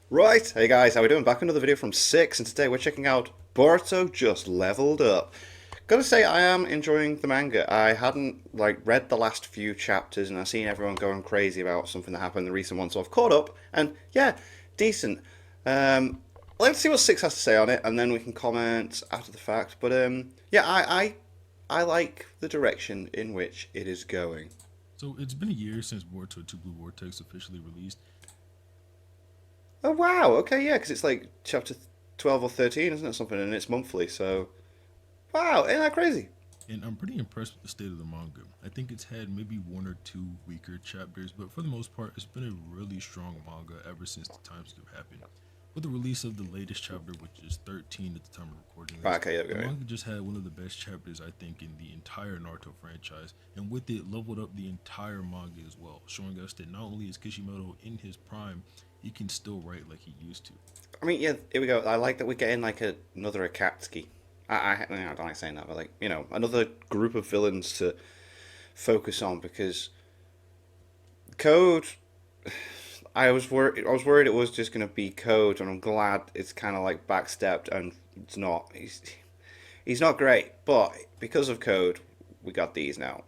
Right, hey guys, how we doing? Back with another video from 6, and today we're checking out Boruto Just Leveled Up. Gotta say, I am enjoying the manga. I hadn't read the last few chapters, and I've seen everyone going crazy about something that happened in the recent one, so I've caught up, and yeah, decent. Um, let's see what 6 has to say on it, and then we can comment after the fact. But yeah, I like the direction in which it is going. So it's been a year since Boruto 2 Blue Vortex officially released, Oh wow, okay, yeah, because it's like chapter 12 or 13, isn't it, something, and it's monthly, so wow, ain't that crazy? and I'm pretty impressed with the state of the manga. I think it's had maybe one or two weaker chapters, but for the most part, it's been a really strong manga ever since the time skip happened. With the release of the latest chapter, which is 13 at the time of recording Right, this, okay, there we the go. Yeah. manga just had one of the best chapters, I think, in the entire Naruto franchise, and with it, leveled up the entire manga as well, showing us that not only is Kishimoto in his prime, he can still write like he used to. I mean, yeah, here we go. I like that we're getting like another Akatsuki. I don't like saying that, but like another group of villains to focus on because Code. I was worried it was just gonna be Code, and I'm glad it's kind of like backstepped, and it's not. He's not great, but because of Code, we got these now.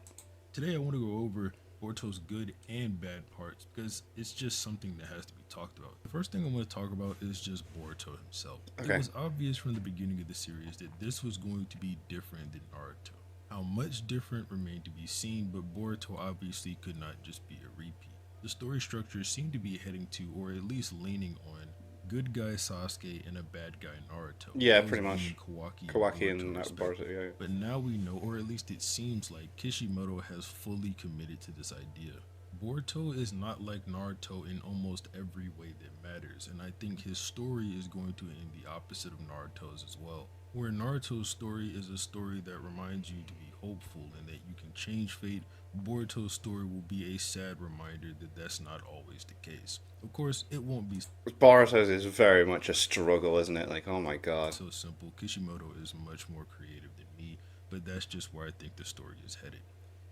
Today, I want to go over Boruto's good and bad parts because it's just something that has to be talked about. The first thing I want to talk about is just Boruto himself. It Okay. was obvious from the beginning of the series that this was going to be different than Naruto. How much different remained to be seen, but Boruto obviously could not just be a repeat. The story structure seemed to be heading to, or at least leaning on, good guy Sasuke and a bad guy Naruto, Yeah, those pretty being much. Kawaki and Kawaki Boruto and Boruto. respectively. Yeah. But now we know, or at least it seems like, Kishimoto has fully committed to this idea. Boruto is not like Naruto in almost every way that matters, and I think his story is going to end the opposite of Naruto's as well. Where Naruto's story is a story that reminds you to be hopeful and that you can change fate, Boruto's story will be a sad reminder that that's not always the case. Of course, it won't be Boruto's is very much a struggle, isn't it? Like, oh my god. so simple. Kishimoto is much more creative than me, but that's just where I think the story is headed.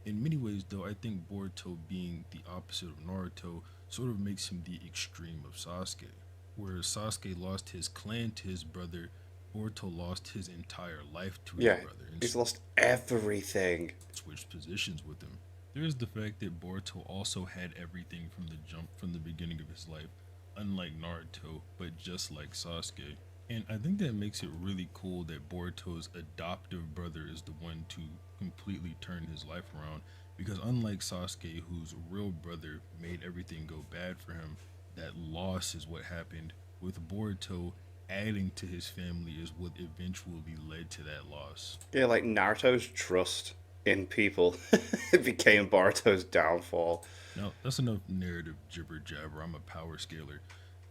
In many ways, though, I think Boruto being the opposite of Naruto sort of makes him the extreme of Sasuke. Whereas Sasuke lost his clan to his brother, Boruto lost his entire life to his Yeah, brother and he's lost everything. switched positions with him. There is the fact that Boruto also had everything from the jump from the beginning of his life, unlike Naruto, but just like Sasuke. And I think that makes it really cool that Boruto's adoptive brother is the one to completely turn his life around. Because unlike Sasuke, whose real brother made everything go bad for him, that loss is what happened. With Boruto, adding to his family is what eventually led to that loss. Yeah, like Naruto's trust in people became Boruto's downfall. Now, that's enough narrative jibber jabber. I'm a power scaler.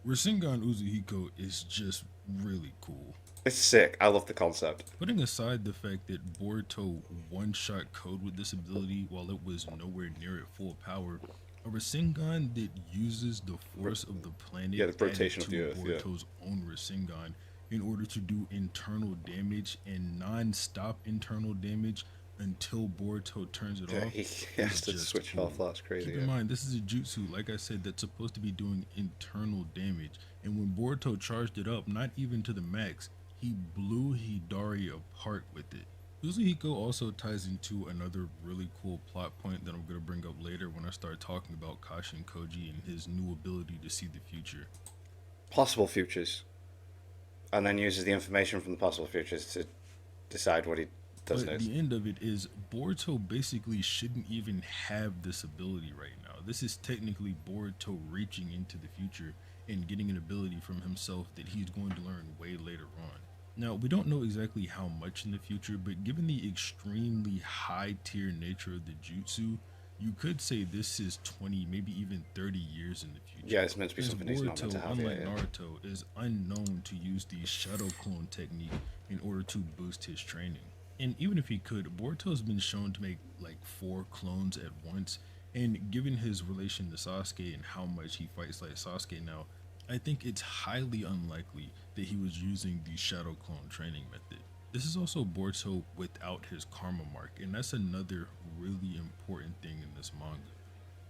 Rasengan Uzuhiko is just really cool. It's sick. I love the concept. Putting aside the fact that Boruto one shot Code with this ability while it was nowhere near at full power, a Rasengan that uses the force of the planet Yeah, the added rotation of to the earth. Yeah. Boruto's own Rasengan in order to do internal damage and non stop internal damage until Boruto turns it Yeah, off he is has to just switch it off. cool. That's crazy. Keep in Yeah. mind, this is a jutsu, like I said, that's supposed to be doing internal damage. And when Boruto charged it up, not even to the max, he blew Hidari apart with it. Uzuhiko also ties into another really cool plot point that I'm going to bring up later when I start talking about Kashin Koji and his new ability to see the future. Possible futures, and then uses the information from the possible futures to decide what he does But next. the end of it is Boruto basically shouldn't even have this ability right now. This is technically Boruto reaching into the future and getting an ability from himself that he's going to learn way later on. Now, we don't know exactly how much in the future, but given the extremely high tier nature of the jutsu, you could say this is 20, maybe even 30 years in the Yeah, future. it's meant to be As something he's not meant to Boruto, have yet. unlike Yeah. Naruto, is unknown to use the shadow clone technique in order to boost his training. And even if he could, Boruto has been shown to make like four clones at once. And given his relation to Sasuke and how much he fights like Sasuke now, I think it's highly unlikely that he was using the shadow clone training method. This is also Boruto without his karma mark, and that's another really important thing in this manga.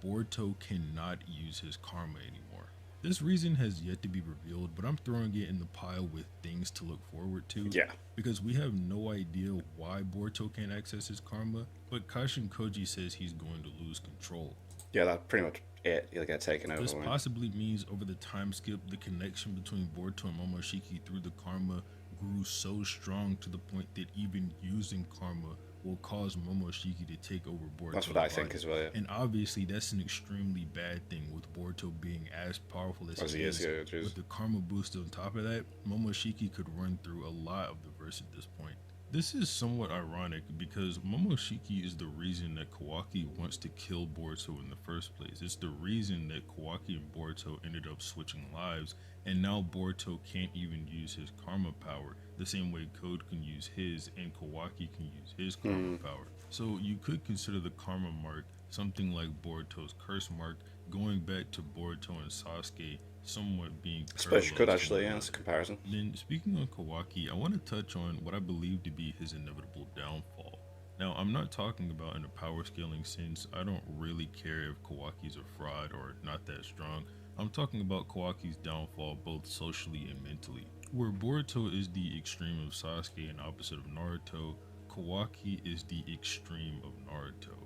Boruto cannot use his karma anymore. This reason has yet to be revealed, but I'm throwing it in the pile with things to look forward to. Yeah, Because we have no idea why Boruto can't access his karma, but Kashin Koji says he's going to lose control. yeah, that's pretty much it. You'll get taken This over. possibly means over the time skip, the connection between Boruto and Momoshiki through the karma grew so strong to the point that even using karma will cause Momoshiki to take over Boruto's That's what I body. think as well. Yeah. And obviously, that's an extremely bad thing with Boruto being as powerful as As he he is, is. yeah, jeez. With the karma boost on top of that, Momoshiki could run through a lot of the verse at this point. This is somewhat ironic because Momoshiki is the reason that Kawaki wants to kill Boruto in the first place. It's the reason that Kawaki and Boruto ended up switching lives, and now Boruto can't even use his karma power the same way Code can use his and Kawaki can use his karma power. So you could consider the karma mark something like Boruto's curse mark, going back to Boruto and Sasuke somewhat being I suppose you could parallels to actually, one yeah, another. that's a comparison. Then, speaking of Kawaki, I want to touch on what I believe to be his inevitable downfall. Now, I'm not talking about in a power scaling sense. I don't really care if Kawaki's a fraud or not that strong. I'm talking about Kawaki's downfall both socially and mentally. Where Boruto is the extreme of Sasuke and opposite of Naruto, Kawaki is the extreme of Naruto.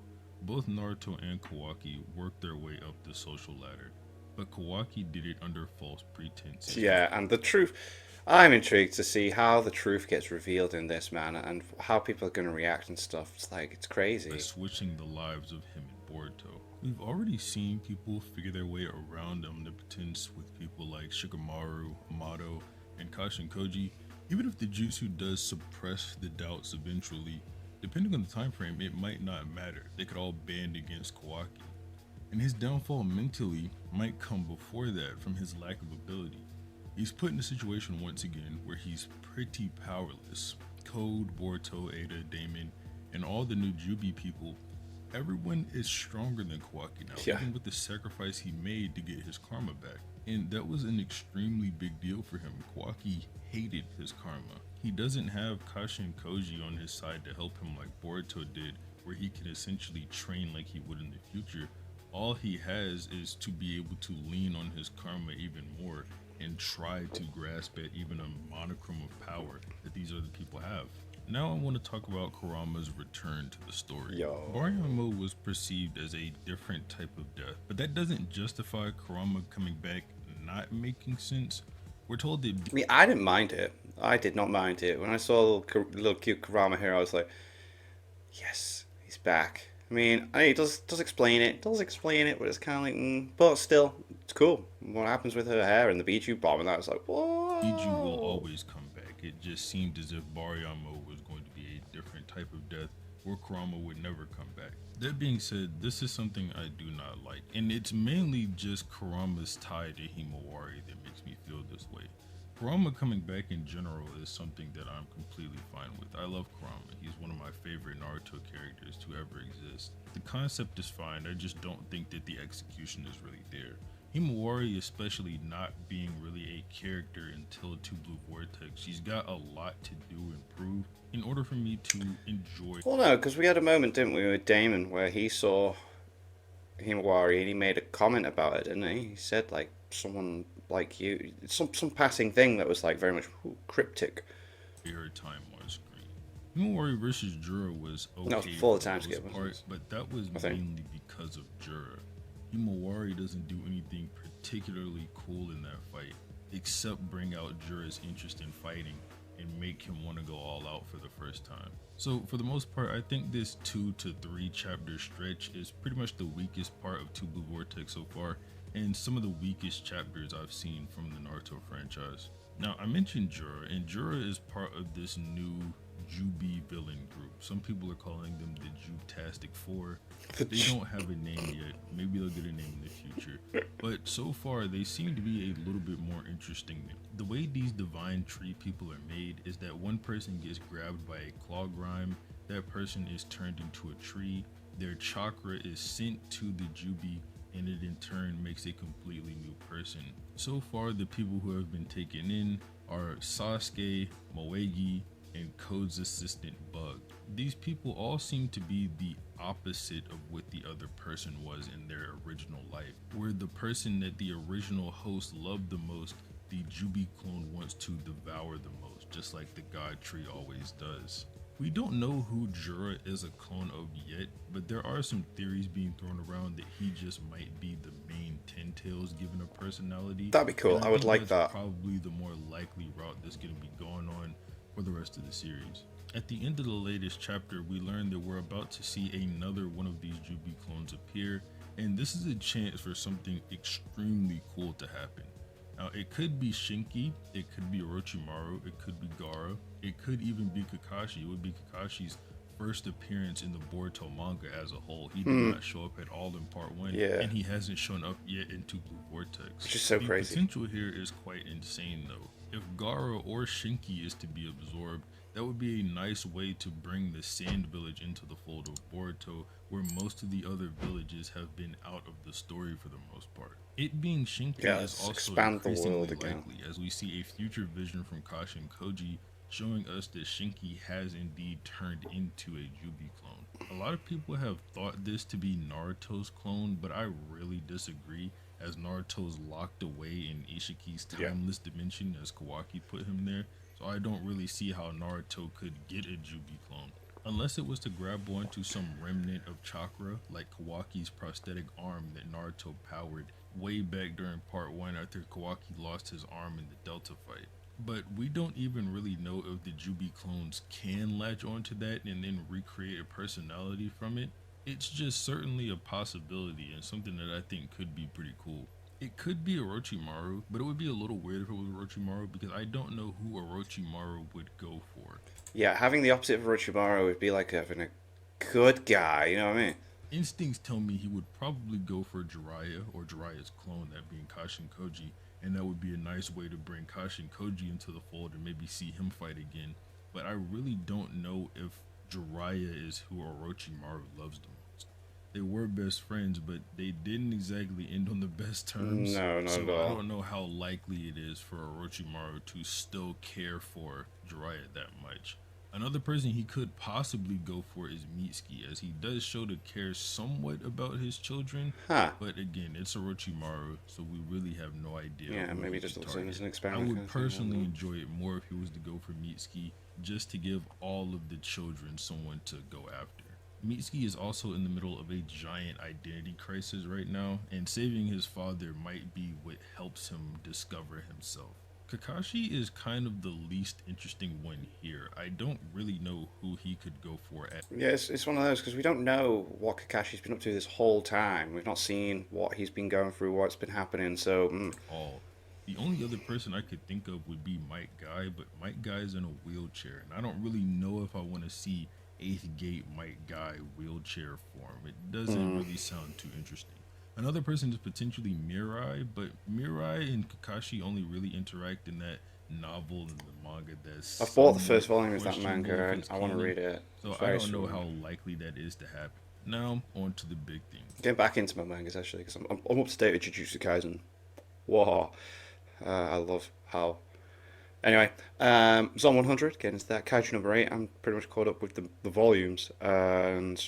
Both Naruto and Kawaki worked their way up the social ladder, but Kawaki did it under false pretenses. Yeah, and the truth. I'm intrigued to see how the truth gets revealed in this, man, and how people are going to react and stuff. It's like, it's crazy. By switching the lives of him and Boruto. We've already seen people figure their way around omnipotence with people like Shikamaru, Amato, and Kashin Koji. Even if the jutsu does suppress the doubts eventually, depending on the time frame, it might not matter. They could all band against Kawaki. And his downfall mentally might come before that from his lack of ability. He's put in a situation once again where he's pretty powerless. Code, Boruto, Ada, Damon, and all the new Jubi people, everyone is stronger than Kawaki now, Yeah. even with the sacrifice he made to get his karma back. And that was an extremely big deal for him. Kawaki hated his karma. He doesn't have Kashin Koji on his side to help him like Boruto did, where he can essentially train like he would in the future. All he has is to be able to lean on his karma even more and try to grasp at even a monochrome of power that these other people have. Now I want to talk about Kurama's return to the story. Yo. Baruyama was perceived as a different type of death, but that doesn't justify Kurama coming back not making sense. We're told that I mean, I didn't mind it. I did not mind it. When I saw little cute Kurama here, I was like, yes, he's back. I mean, he does explain it, but it's kind of like, but still, it's cool. What happens with her hair and the Biju bomb and that, was like, whoa. Biju will always come back. It just seemed as if Baruyama was going to be a different type of death where Kurama would never come back. That being said, this is something I do not like, and it's mainly just Kurama's tie to Himawari that makes me feel this way. Kurama coming back in general is something that I'm completely fine with. I love Kurama. He's one of my favorite Naruto characters to ever exist. The concept is fine, I just don't think that the execution is really there. Himawari especially not being really a character until Two Blue Vortex. She's got a lot to do and prove in order for me to enjoy. Well, no, because we had a moment, didn't we, with Damon, where he saw Himawari and he made a comment about it, didn't he? He said, like, someone like you, some passing thing that was, like, very much cryptic. Her time on screen. Himawari versus Jura was okay. No, full for time the skip, most wasn't part, it? but that was I think. mainly because of Jura. Himawari doesn't do anything particularly cool in that fight, except bring out Jura's interest in fighting and make him want to go all out for the first time. So for the most part, I think this 2 to 3 chapter stretch is pretty much the weakest part of Two Blue Vortex so far, and some of the weakest chapters I've seen from the Naruto franchise. Now, I mentioned Jura, and Jura is part of this new Jubi villain group. Some people are calling them the Jutastic Four. They don't have a name yet. Maybe they'll get a name in the future. But so far, they seem to be a little bit more interesting. The way these divine tree people are made is that one person gets grabbed by a clog rhyme, that person is turned into a tree, their chakra is sent to the Jubi, and it in turn makes a completely new person. So far, the people who have been taken in are Sasuke, Moegi, and Code's assistant Bug. These people all seem to be the opposite of what the other person was in their original life. Where the person that the original host loved the most, the Jubi clone wants to devour the most, just like the God Tree always does. We don't know who Jura is a clone of yet, but there are some theories being thrown around that he just might be the main Ten Tails given a personality. That'd be cool. And I would think like that's that. probably the more likely route that's going to be going on for the rest of the series. At the end of the latest chapter, we learn that we're about to see another one of these Jubi clones appear, and this is a chance for something extremely cool to happen. Now, it could be Shinki, it could be Orochimaru, it could be Gaara, it could even be Kakashi. It would be Kakashi's first appearance in the Boruto manga as a whole. He did not show up at all in part 1, Yeah. and he hasn't shown up yet into Blue Vortex. Which is so the crazy. potential here is quite insane, though. If Gaara or Shinki is to be absorbed, that would be a nice way to bring the Sand Village into the fold of Boruto, where most of the other villages have been out of the story for the most part. It being Shinki Yeah, is also expand the increasingly world again. likely, as we see a future vision from Kashin Koji showing us that Shinki has indeed turned into a Jubi clone. A lot of people have thought this to be Naruto's clone, but I really disagree, as Naruto's locked away in Ishiki's timeless dimension as Kawaki put him there, so I don't really see how Naruto could get a Jubi clone. Unless it was to grab onto some remnant of chakra, like Kawaki's prosthetic arm that Naruto powered way back during part 1 after Kawaki lost his arm in the Delta fight. But we don't even really know if the Jubi clones can latch onto that and then recreate a personality from it. It's just certainly a possibility and something that I think could be pretty cool. It could be Orochimaru, but it would be a little weird if it was Orochimaru because I don't know who Orochimaru would go for. Yeah, having the opposite of Orochimaru would be like having a good guy, you know what I mean? Instincts tell me he would probably go for Jiraiya or Jiraiya's clone, that being Kashin Koji, and that would be a nice way to bring Kashin Koji into the fold and maybe see him fight again. But I really don't know if Jiraiya is who Orochimaru loves the most. They were best friends, but they didn't exactly end on the best terms. No, not so at all. I don't know how likely it is for Orochimaru to still care for Jiraiya that much. Another person he could possibly go for is Mitsuki, as he does show to care somewhat about his children. Huh. But again, it's Orochimaru, so we really have no idea. Yeah, who maybe he just could looks like target. it's an I experiment. would kind of thing, personally I don't know. enjoy it more if he was to go for Mitsuki, just to give all of the children someone to go after. Mitsuki is also in the middle of a giant identity crisis right now, and saving his father might be what helps him discover himself. Kakashi is kind of the least interesting one here. I don't really know who he could go for at Yeah, it's one of those because we don't know what Kakashi's been up to this whole time. We've not seen what he's been going through, what's been happening. So, all. The only other person I could think of would be Mike Guy, but Mike Guy is in a wheelchair, and I don't really know if I want to see 8th Gate Mike Guy wheelchair form. It doesn't really sound too interesting. Another person is potentially Mirai, but Mirai and Kakashi only really interact in that novel and the manga that's I've bought the somewhat first volume of that questionable manga. if it's I want to canon, read it. so It's I very don't know sweet. how likely that is to happen. Now, on to the big thing. Getting back into my mangas actually because I'm up to date with Jujutsu Kaisen. Whoa. I love how. Anyway, Zone 100, getting into that. Kaiju number 8, I'm pretty much caught up with the volumes and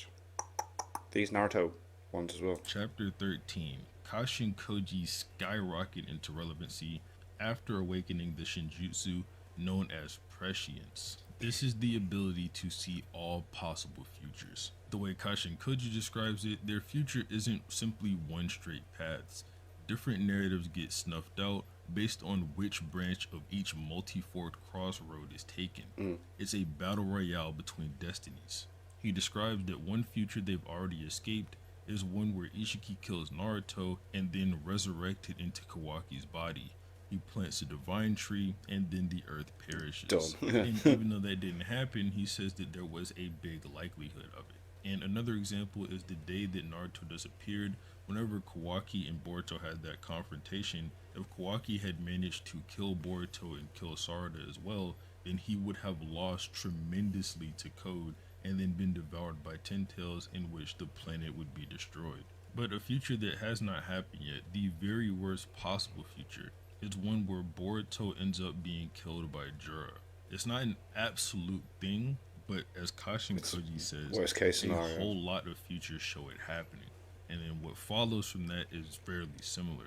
these Naruto ones as well. Chapter 13, Kashin Koji skyrocket into relevancy after awakening the Shinjutsu known as prescience. This is the ability to see all possible futures. The way Kashin Koji describes it, their future isn't simply one straight paths. Different narratives get snuffed out based on which branch of each multi-forked crossroad is taken. It's a battle royale between destinies. He describes that one future they've already escaped is one where Ishiki kills Naruto and then resurrected into Kawaki's body. He plants a divine tree and then the earth perishes. Done. And even though that didn't happen, he says that there was a big likelihood of it. And another example is the day that Naruto disappeared. Whenever Kawaki and Boruto had that confrontation, if Kawaki had managed to kill Boruto and kill Sarada as well, then he would have lost tremendously to Code and then been devoured by Ten Tails, in which the planet would be destroyed. But a future that has not happened yet, the very worst possible future, is one where Boruto ends up being killed by Jura. It's not an absolute thing, but as Kashin Koji says, Worst case a scenario. whole lot of futures show it happening. And then what follows from that is fairly similar.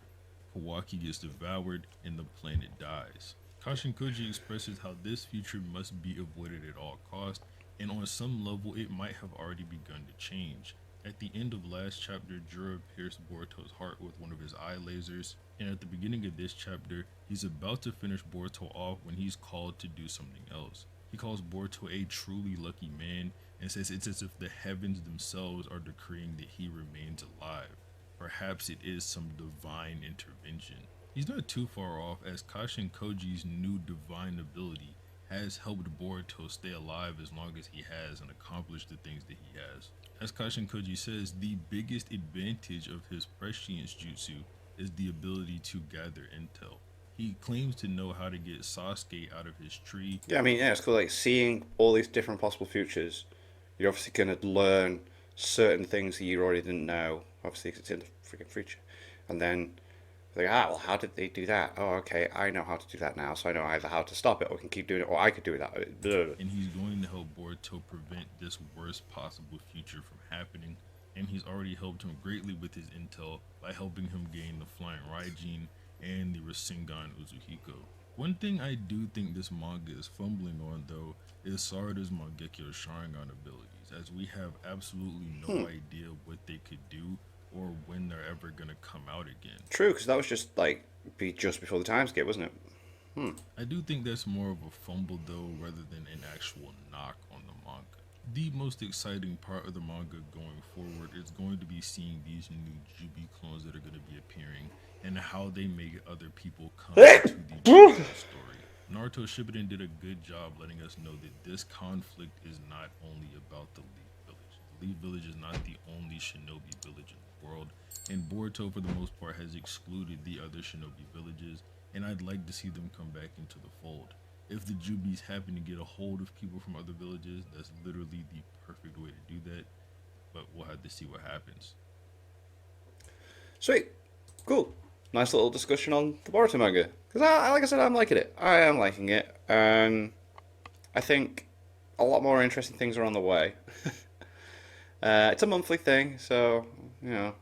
Kawaki gets devoured and the planet dies. Kashin Koji expresses how this future must be avoided at all costs, and on some level it might have already begun to change. At the end of last chapter, Jura pierced Boruto's heart with one of his eye lasers, and at the beginning of this chapter, he's about to finish Boruto off when he's called to do something else. He calls Boruto a truly lucky man and says it's as if the heavens themselves are decreeing that he remains alive. Perhaps it is some divine intervention. He's not too far off, as Kashin Koji's new divine ability has helped Boruto stay alive as long as he has and accomplish the things that he has. As Kashin Koji says, the biggest advantage of his prescience jutsu is the ability to gather intel. He claims to know how to get Sasuke out of his tree. Yeah, I mean, yeah, it's cool. Like seeing all these different possible futures, you're obviously gonna learn certain things that you already didn't know. Obviously, 'cause it's in the freaking future, and then like, well, how did they do that? Oh, okay, I know how to do that now, so I know either how to stop it, or we can keep doing it, or I could do that. And he's going to help Boruto prevent this worst possible future from happening. And he's already helped him greatly with his intel by helping him gain the Flying Raijin and the Rasengan Uzuhiko. One thing I do think this manga is fumbling on, though, is Sarada's Mangekyo Sharingan abilities, as we have absolutely no idea what they could do or when they're ever going to come out again. True, because that was just like just before the time skip, wasn't it? I do think that's more of a fumble, though, rather than an actual knock on the manga. The most exciting part of the manga going forward is going to be seeing these new Jubi clones that are going to be appearing and how they make other people come to the Jubi story. Naruto Shippuden did a good job letting us know that this conflict is not only about the Leaf Village. The Leaf Village is not the only shinobi village in the world, and Boruto, for the most part, has excluded the other shinobi villages, and I'd like to see them come back into the fold. If the Jubis happen to get a hold of people from other villages, that's literally the perfect way to do that, but we'll have to see what happens. Sweet, cool, nice little discussion on the Boruto manga. Because like I said, I'm liking it. I am liking it. I think a lot more interesting things are on the way. It's a monthly thing, so you know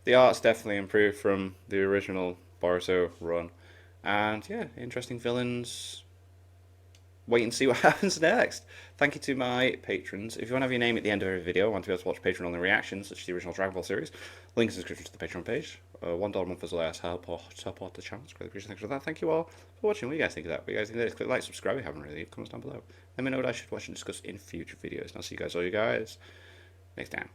the art's definitely improved from the original Boruto run, and yeah, interesting villains. Wait and see what happens next. Thank you to my patrons. If you want to have your name at the end of every video, I want to be able to watch Patreon only reactions, such as the original Dragon Ball series. Link in the description to the Patreon page. $1 a month as well as help or support the channel. Greatly appreciate that. Thank you all for watching. What do you guys think of that? What do you guys think of this? Click like, subscribe if you haven't already. Comments down below. Let me know what I should watch and discuss in future videos. And I'll see you guys, all you guys, next time.